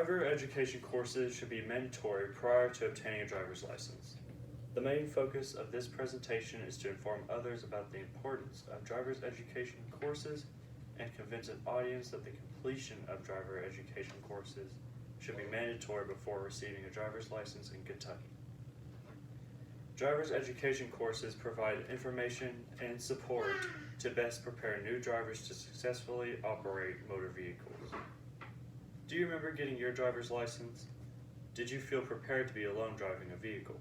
Driver education courses should be mandatory prior to obtaining a driver's license. The main focus of this presentation is to inform others about the importance of driver's education courses and convince an audience that the completion of driver education courses should be mandatory before receiving a driver's license in Kentucky. Driver's education courses provide information and support to best prepare new drivers to successfully operate motor vehicles. Do you remember getting your driver's license? Did you feel prepared to be alone driving a vehicle?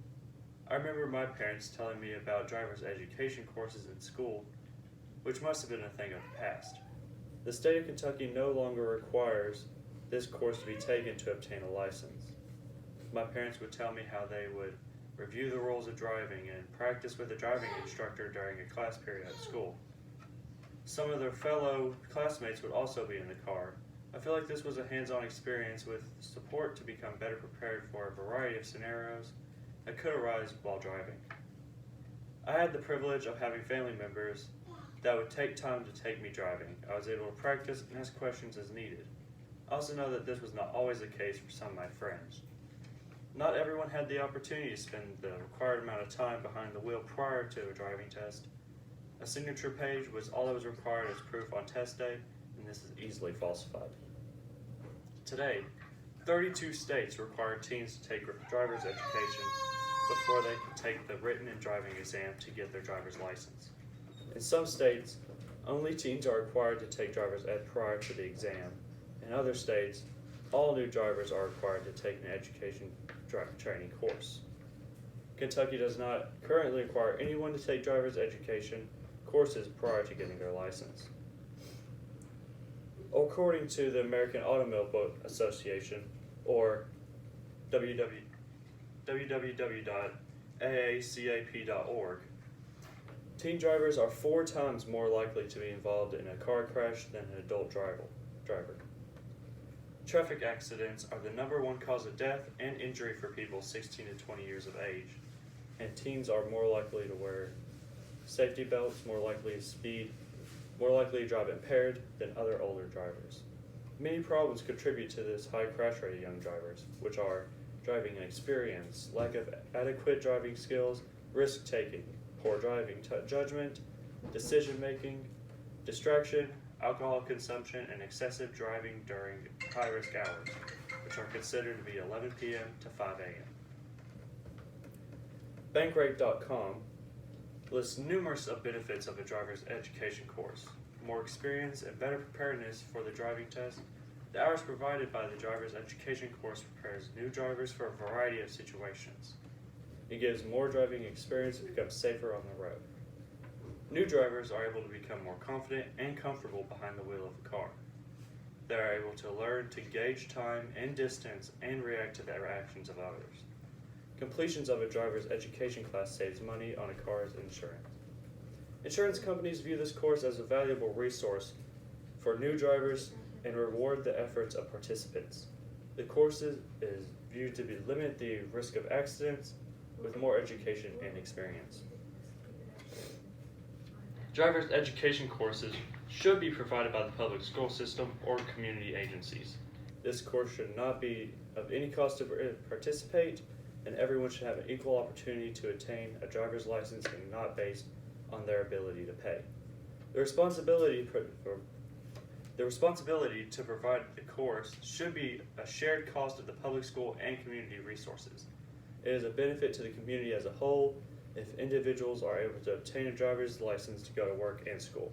I remember my parents telling me about driver's education courses in school, which must have been a thing of the past. The state of Kentucky no longer requires this course to be taken to obtain a license. My parents would tell me how they would review the rules of driving and practice with a driving instructor during a class period at school. Some of their fellow classmates would also be in the car. I feel like this was a hands-on experience with support to become better prepared for a variety of scenarios that could arise while driving. I had the privilege of having family members that would take time to take me driving. I was able to practice and ask questions as needed. I also know that this was not always the case for some of my friends. Not everyone had the opportunity to spend the required amount of time behind the wheel prior to a driving test. A signature page was all that was required as proof on test day, and this is easily falsified. Today, 32 states require teens to take driver's education before they can take the written and driving exam to get their driver's license. In some states, only teens are required to take driver's ed prior to the exam. In other states, all new drivers are required to take an education training course. Kentucky does not currently require anyone to take driver's education courses prior to getting their license. According to the American Automobile Association, or www.aacap.org, teen drivers are 4 times more likely to be involved in a car crash than an adult driver. Traffic accidents are the #1 cause of death and injury for people 16 to 20 years of age, and teens are more likely to wear safety belts, more likely to speed, more likely to drive impaired than other older drivers. Many problems contribute to this high crash rate of young drivers, which are driving inexperience, lack of adequate driving skills, risk-taking, poor driving judgment, decision-making, distraction, alcohol consumption, and excessive driving during high-risk hours, which are considered to be 11 p.m. to 5 a.m. Bankrate.com lists numerous of benefits of a driver's education course. More experience and better preparedness for the driving test. The hours provided by the driver's education course prepares new drivers for a variety of situations. It gives more driving experience and becomes safer on the road. New drivers are able to become more confident and comfortable behind the wheel of a car. They are able to learn to gauge time and distance and react to the actions of others. Completions of a driver's education class saves money on a car's insurance. Insurance companies view this course as a valuable resource for new drivers and reward the efforts of participants. The course is viewed to limit the risk of accidents with more education and experience. Driver's education courses should be provided by the public school system or community agencies. This course should not be of any cost to participate, and everyone should have an equal opportunity to attain a driver's license and not based on their ability to pay. The responsibility to provide the course should be a shared cost of the public school and community resources. It is a benefit to the community as a whole if individuals are able to obtain a driver's license to go to work and school.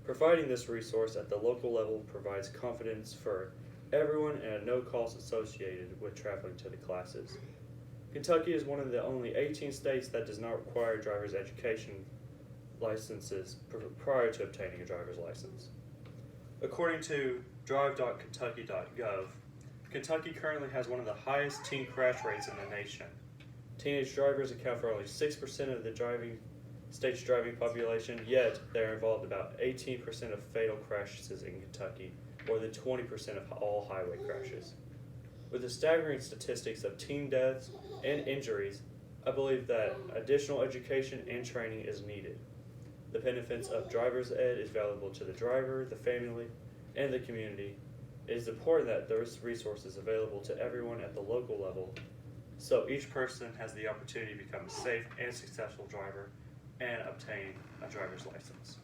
Providing this resource at the local level provides confidence for everyone and at no cost associated with traveling to the classes. Kentucky is one of the only 18 states that does not require driver's education licenses prior to obtaining a driver's license. According to drive.kentucky.gov, Kentucky currently has one of the highest teen crash rates in the nation. Teenage drivers account for only 6% of the state's driving population, yet they are involved in about 18% of fatal crashes in Kentucky, more than 20% of all highway crashes. With the staggering statistics of teen deaths and injuries, I believe that additional education and training is needed. The benefits of driver's ed is valuable to the driver, the family, and the community, It is important that those resources available to everyone at the local level, so each person has the opportunity to become a safe and successful driver and obtain a driver's license.